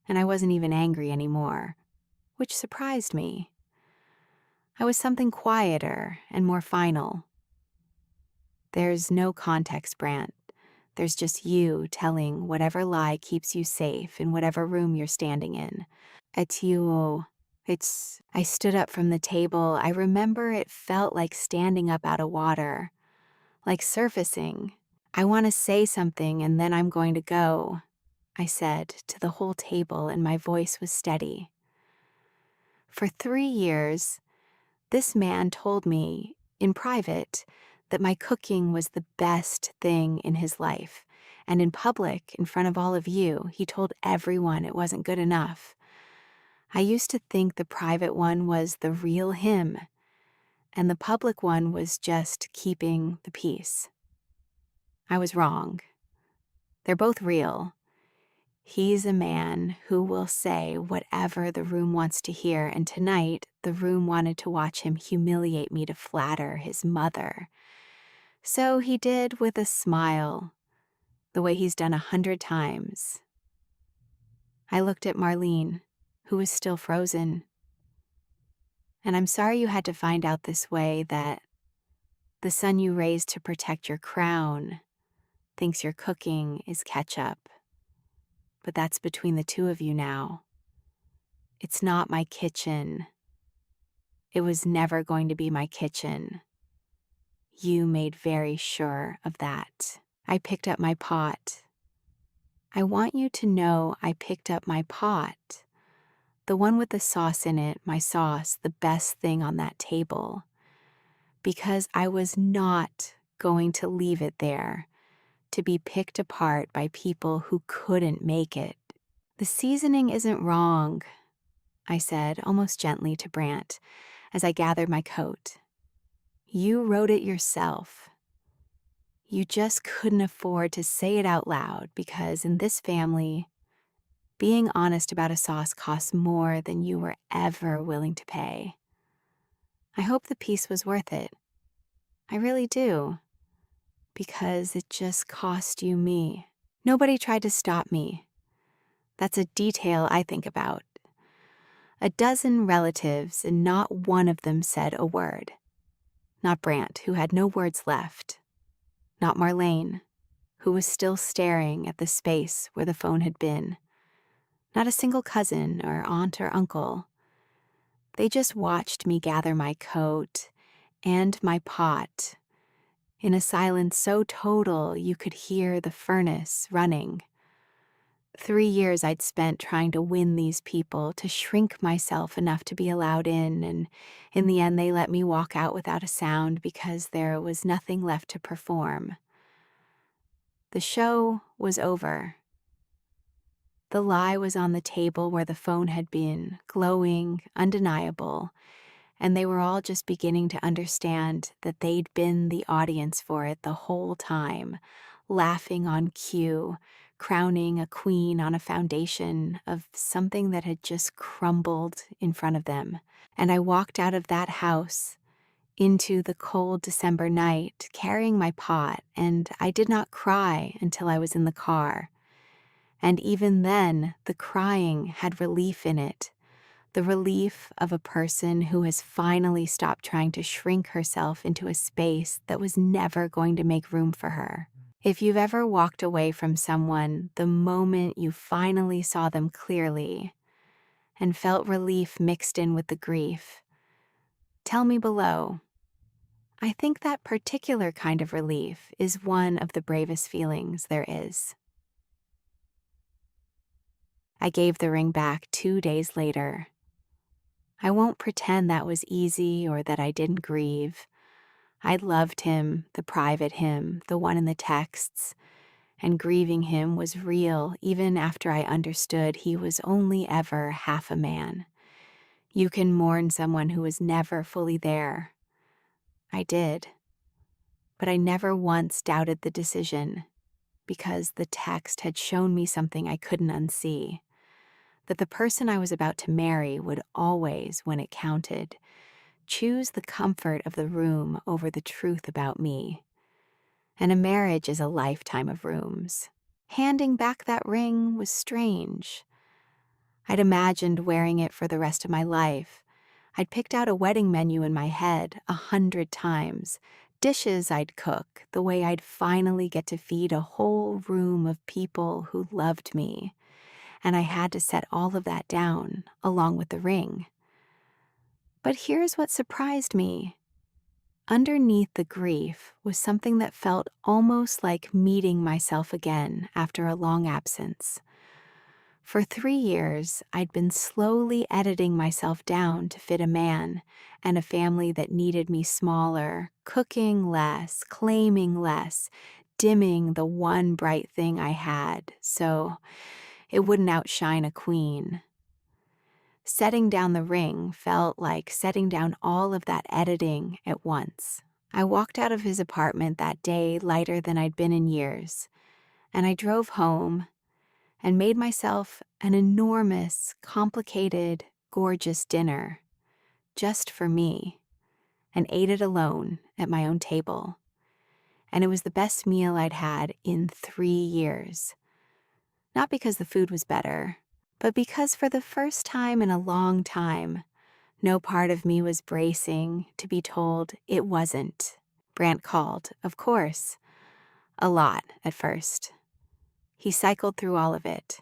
and I wasn't even angry anymore, which surprised me. I was something quieter and more final. There's no context, Brant. There's just you telling whatever lie keeps you safe in whatever room you're standing in. It's you. I stood up from the table. I remember it felt like standing up out of water, like surfacing. I want to say something and then I'm going to go, I said to the whole table, and my voice was steady. For 3 years, this man told me, in private, that my cooking was the best thing in his life, and in public, in front of all of you, he told everyone it wasn't good enough. I used to think the private one was the real him, and the public one was just keeping the peace. I was wrong. They're both real. He's a man who will say whatever the room wants to hear, and tonight the room wanted to watch him humiliate me to flatter his mother. So he did with a smile, the way he's done 100 times. I looked at Marlene, who was still frozen. And I'm sorry you had to find out this way that the son you raised to protect your crown thinks your cooking is ketchup. But that's between the two of you now. It's not my kitchen. It was never going to be my kitchen. You made very sure of that. I picked up my pot. I want you to know I picked up my pot. The one with the sauce in it, my sauce, the best thing on that table. Because I was not going to leave it there to be picked apart by people who couldn't make it. The seasoning isn't wrong, I said almost gently to Brant as I gathered my coat. You wrote it yourself. You just couldn't afford to say it out loud because in this family, being honest about a sauce costs more than you were ever willing to pay. I hope the piece was worth it. I really do. Because it just cost you me. Nobody tried to stop me. That's a detail I think about. 12 relatives and not one of them said a word. Not Brant, who had no words left. Not Marlene, who was still staring at the space where the phone had been. Not a single cousin or aunt or uncle. They just watched me gather my coat and my pot in a silence so total you could hear the furnace running. 3 years I'd spent trying to win these people, to shrink myself enough to be allowed in the end they let me walk out without a sound because there was nothing left to perform. The show was over. The lie was on the table where the phone had been, glowing, undeniable, and they were all just beginning to understand that they'd been the audience for it the whole time, laughing on cue, crowning a queen on a foundation of something that had just crumbled in front of them. And I walked out of that house into the cold December night, carrying my pot, and I did not cry until I was in the car. And even then, the crying had relief in it. The relief of a person who has finally stopped trying to shrink herself into a space that was never going to make room for her. If you've ever walked away from someone the moment you finally saw them clearly and felt relief mixed in with the grief, tell me below. I think that particular kind of relief is one of the bravest feelings there is. I gave the ring back 2 days later. I won't pretend that was easy or that I didn't grieve. I loved him, the private him, the one in the texts, and grieving him was real even after I understood he was only ever half a man. You can mourn someone who was never fully there. I did. But I never once doubted the decision. because the text had shown me something I couldn't unsee, that the person I was about to marry would always, when it counted, choose the comfort of the room over the truth about me. And a marriage is a lifetime of rooms. Handing back that ring was strange. I'd imagined wearing it for the rest of my life. I'd picked out a wedding menu in my head 100 times, dishes I'd cook, the way I'd finally get to feed a whole room of people who loved me. And I had to set all of that down, along with the ring. But here's what surprised me. Underneath the grief was something that felt almost like meeting myself again after a long absence. For 3 years, I'd been slowly editing myself down to fit a man and a family that needed me smaller, cooking less, claiming less, dimming the one bright thing I had so it wouldn't outshine a queen. Setting down the ring felt like setting down all of that editing at once. I walked out of his apartment that day lighter than I'd been in years, and I drove home and made myself an enormous, complicated, gorgeous dinner just for me, and ate it alone at my own table. And it was the best meal I'd had in 3 years. Not because the food was better, but because for the first time in a long time, no part of me was bracing to be told it wasn't. Brant called, of course. A lot at first. He cycled through all of it.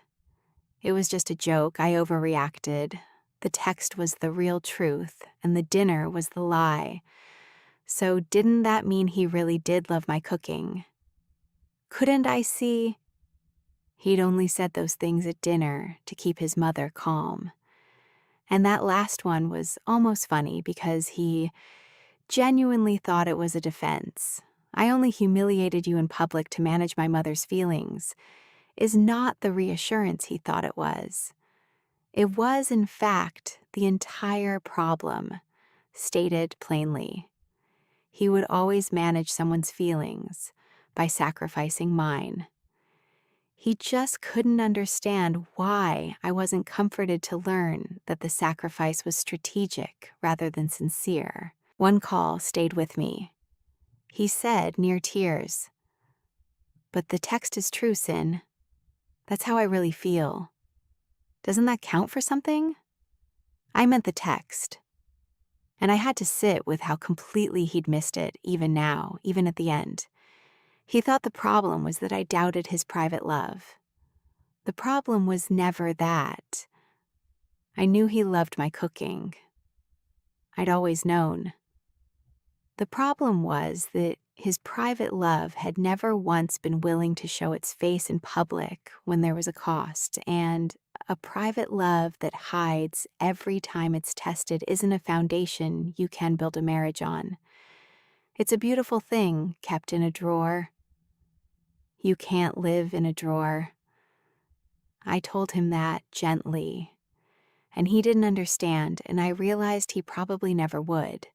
It was just a joke. I overreacted. The text was the real truth, and the dinner was the lie. So didn't that mean he really did love my cooking? Couldn't I see? He'd only said those things at dinner to keep his mother calm. And that last one was almost funny because he genuinely thought it was a defense. I only humiliated you in public to manage my mother's feelings, is not the reassurance he thought it was. It was, in fact, the entire problem, stated plainly. He would always manage someone's feelings by sacrificing mine. He just couldn't understand why I wasn't comforted to learn that the sacrifice was strategic rather than sincere. One call stayed with me. He said, near tears, "But the text is true, Sin. That's how I really feel. Doesn't that count for something?" I meant the text. And I had to sit with how completely he'd missed it, even now, even at the end. He thought the problem was that I doubted his private love. The problem was never that. I knew he loved my cooking. I'd always known. The problem was that his private love had never once been willing to show its face in public when there was a cost, and a private love that hides every time it's tested isn't a foundation you can build a marriage on. It's a beautiful thing kept in a drawer. You can't live in a drawer. I told him that gently, and he didn't understand, and I realized he probably never would,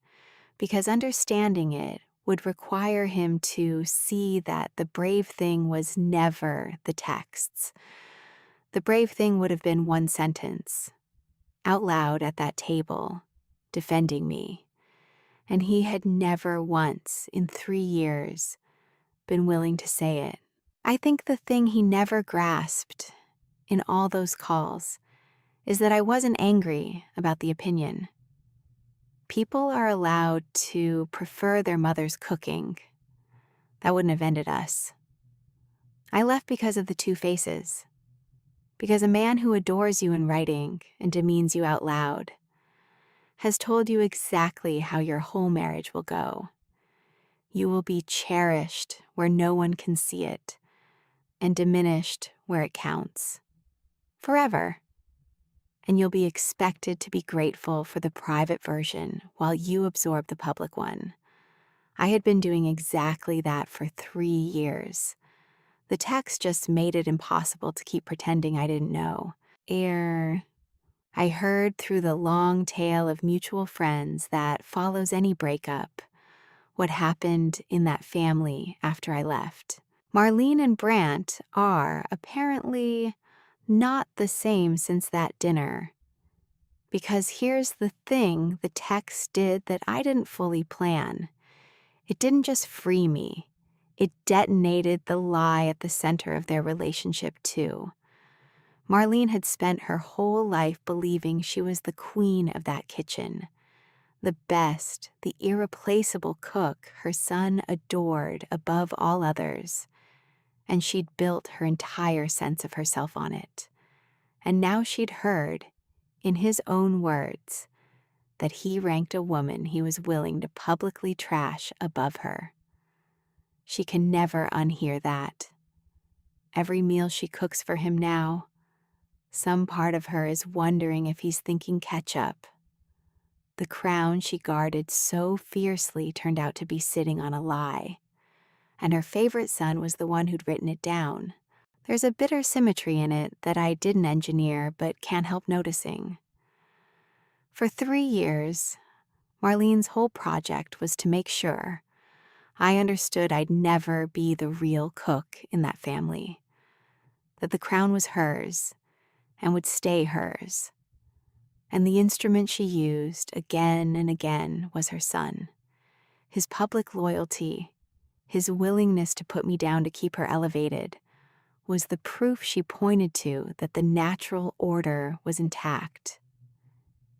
because understanding it would require him to see that the brave thing was never the texts. The brave thing would have been one sentence, out loud at that table, defending me, and he had never once in 3 years been willing to say it. I think the thing he never grasped in all those calls is that I wasn't angry about the opinion. People are allowed to prefer their mother's cooking. That wouldn't have ended us. I left because of the two faces. Because a man who adores you in writing and demeans you out loud has told you exactly how your whole marriage will go. You will be cherished where no one can see it, and diminished where it counts. Forever. And you'll be expected to be grateful for the private version while you absorb the public one. I had been doing exactly that for 3 years. The text just made it impossible to keep pretending I didn't know. I heard through the long tale of mutual friends that follows any breakup what happened in that family after I left. Marlene and Brant are apparently not the same since that dinner. Because here's the thing the text did that I didn't fully plan. It didn't just free me, it detonated the lie at the center of their relationship, too. Marlene had spent her whole life believing she was the queen of that kitchen, the best, the irreplaceable cook her son adored above all others, and she'd built her entire sense of herself on it. And now she'd heard, in his own words, that he ranked a woman he was willing to publicly trash above her. She can never unhear that. Every meal she cooks for him now, some part of her is wondering if he's thinking ketchup. The crown she guarded so fiercely turned out to be sitting on a lie, and her favorite son was the one who'd written it down. There's a bitter symmetry in it that I didn't engineer but can't help noticing. For 3 years, Marlene's whole project was to make sure I understood I'd never be the real cook in that family, that the crown was hers and would stay hers. And the instrument she used again and again was her son. His public loyalty, his willingness to put me down to keep her elevated, was the proof she pointed to that the natural order was intact.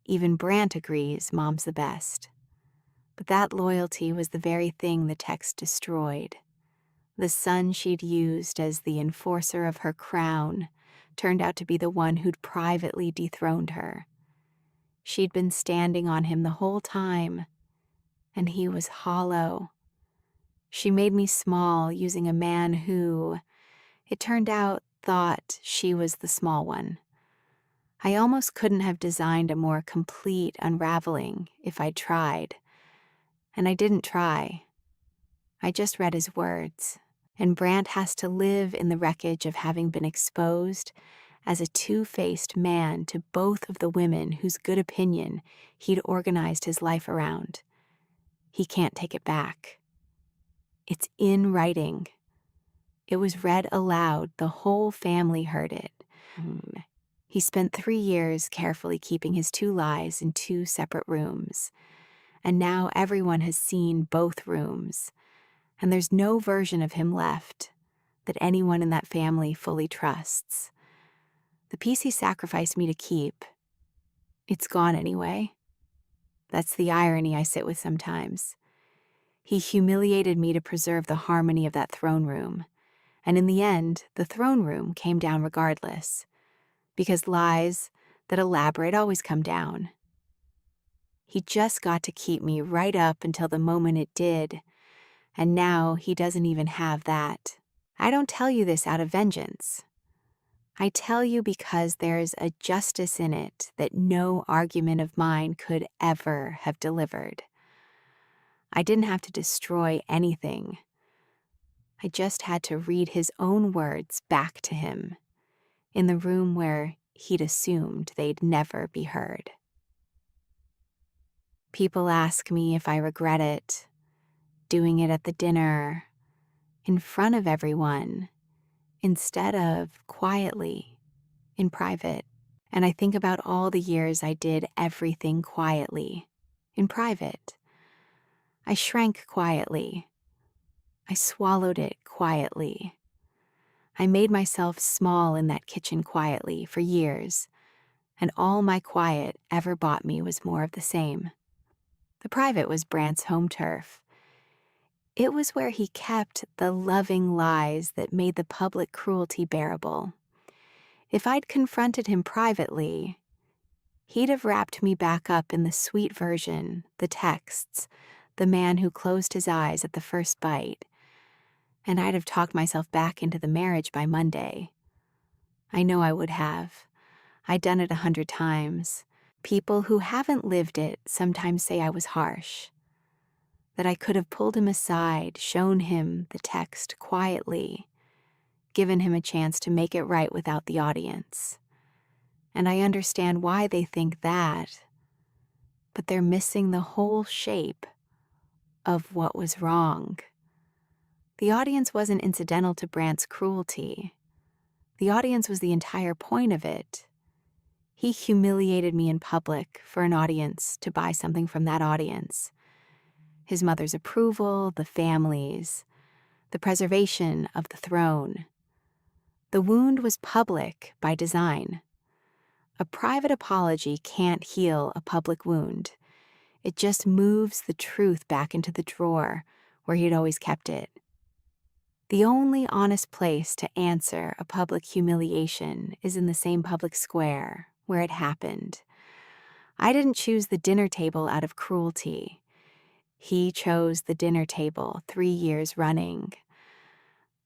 Even Brant agrees Mom's the best. But that loyalty was the very thing the text destroyed. The son she'd used as the enforcer of her crown turned out to be the one who'd privately dethroned her. She'd been standing on him the whole time, and he was hollow. She made me small using a man who, it turned out, thought she was the small one. I almost couldn't have designed a more complete unraveling if I'd tried. And I didn't try. I just read his words. And Brant has to live in the wreckage of having been exposed as a two-faced man to both of the women whose good opinion he'd organized his life around. He can't take it back. It's in writing. It was read aloud. The whole family heard it. He spent 3 years carefully keeping his 2 lies in 2 separate rooms. And now everyone has seen both rooms. And there's no version of him left that anyone in that family fully trusts. The piece he sacrificed me to keep, it's gone anyway. That's the irony I sit with sometimes. He humiliated me to preserve the harmony of that throne room. And in the end, the throne room came down regardless, because lies that elaborate always come down. He just got to keep me right up until the moment it did, and now he doesn't even have that. I don't tell you this out of vengeance. I tell you because there's a justice in it that no argument of mine could ever have delivered. I didn't have to destroy anything. I just had to read his own words back to him in the room where he'd assumed they'd never be heard. People ask me if I regret it, doing it at the dinner, in front of everyone, instead of quietly, in private. And I think about all the years I did everything quietly, in private. I shrank quietly. I swallowed it quietly. I made myself small in that kitchen quietly for years, and all my quiet ever bought me was more of the same. The private was Brant's home turf. It was where he kept the loving lies that made the public cruelty bearable. If I'd confronted him privately, he'd have wrapped me back up in the sweet version, the texts, the man who closed his eyes at the first bite, and I'd have talked myself back into the marriage by Monday. I know I would have. I'd done it 100 times. People who haven't lived it sometimes say I was harsh, that I could have pulled him aside, shown him the text quietly, given him a chance to make it right without the audience. And I understand why they think that, but they're missing the whole shape of what was wrong. The audience wasn't incidental to Brant's cruelty. The audience was the entire point of it. He humiliated me in public for an audience to buy something from that audience. His mother's approval, the family's, the preservation of the throne. The wound was public by design. A private apology can't heal a public wound. It just moves the truth back into the drawer where he'd always kept it. The only honest place to answer a public humiliation is in the same public square where it happened. I didn't choose the dinner table out of cruelty. He chose the dinner table 3 years running.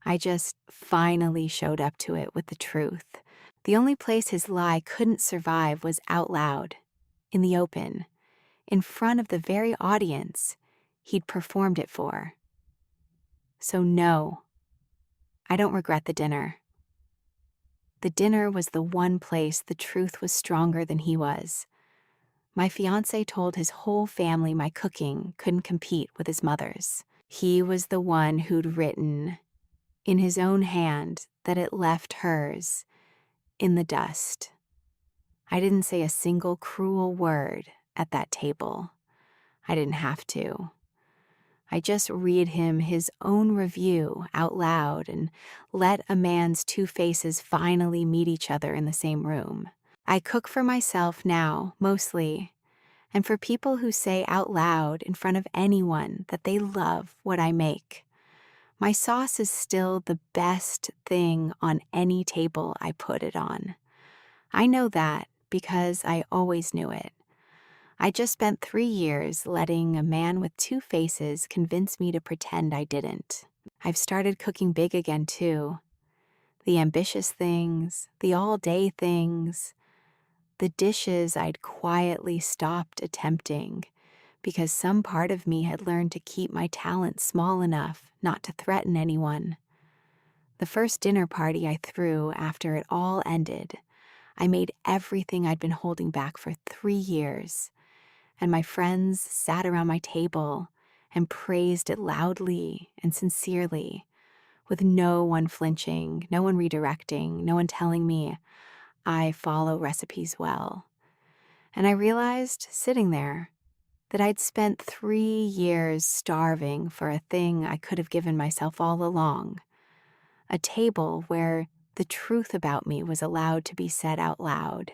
I just finally showed up to it with the truth. The only place his lie couldn't survive was out loud, in the open, in front of the very audience he'd performed it for. So no, I don't regret the dinner. The dinner was the one place the truth was stronger than he was. My fiancé told his whole family my cooking couldn't compete with his mother's. He was the one who'd written, in his own hand, that it left hers in the dust. I didn't say a single cruel word at that table. I didn't have to. I just read him his own review out loud and let a man's two faces finally meet each other in the same room. I cook for myself now, mostly, and for people who say out loud in front of anyone that they love what I make. My sauce is still the best thing on any table I put it on. I know that because I always knew it. I just spent 3 years letting a man with two faces convince me to pretend I didn't. I've started cooking big again, too. The ambitious things, the all-day things, the dishes I'd quietly stopped attempting because some part of me had learned to keep my talent small enough not to threaten anyone. The first dinner party I threw after it all ended, I made everything I'd been holding back for 3 years, and my friends sat around my table and praised it loudly and sincerely, with no one flinching, no one redirecting, no one telling me I follow recipes well. And I realized, sitting there, that I'd spent 3 years starving for a thing I could have given myself all along, a table where the truth about me was allowed to be said out loud.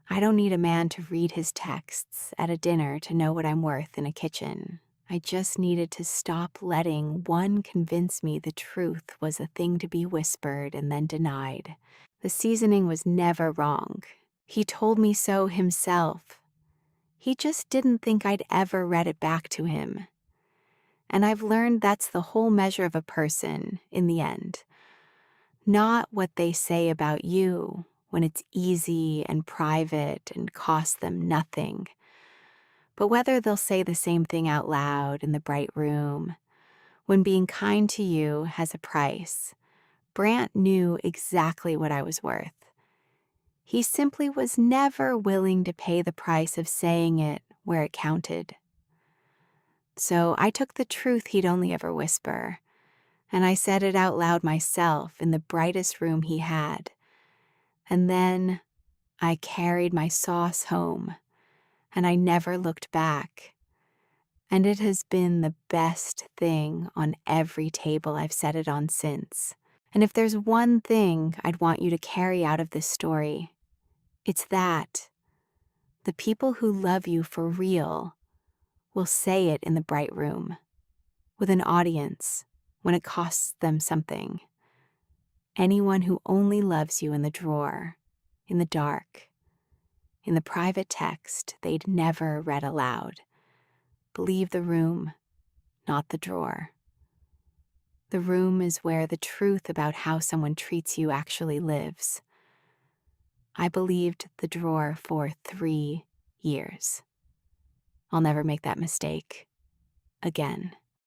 I don't need a man to read his texts at a dinner to know what I'm worth in a kitchen. I just needed to stop letting one convince me the truth was a thing to be whispered and then denied. The seasoning was never wrong. He told me so himself. He just didn't think I'd ever read it back to him. And I've learned that's the whole measure of a person in the end. Not what they say about you when it's easy and private and costs them nothing, but whether they'll say the same thing out loud in the bright room. When being kind to you has a price, Brant knew exactly what I was worth. He simply was never willing to pay the price of saying it where it counted. So I took the truth he'd only ever whisper, and I said it out loud myself in the brightest room he had. And then I carried my sauce home, and I never looked back. And it has been the best thing on every table I've set it on since. And if there's one thing I'd want you to carry out of this story, it's that the people who love you for real will say it in the bright room, with an audience, when it costs them something. Anyone who only loves you in the drawer, in the dark, in the private text they'd never read aloud. Believe the room, not the drawer. The room is where the truth about how someone treats you actually lives. I believed the drawer for 3 years. I'll never make that mistake again.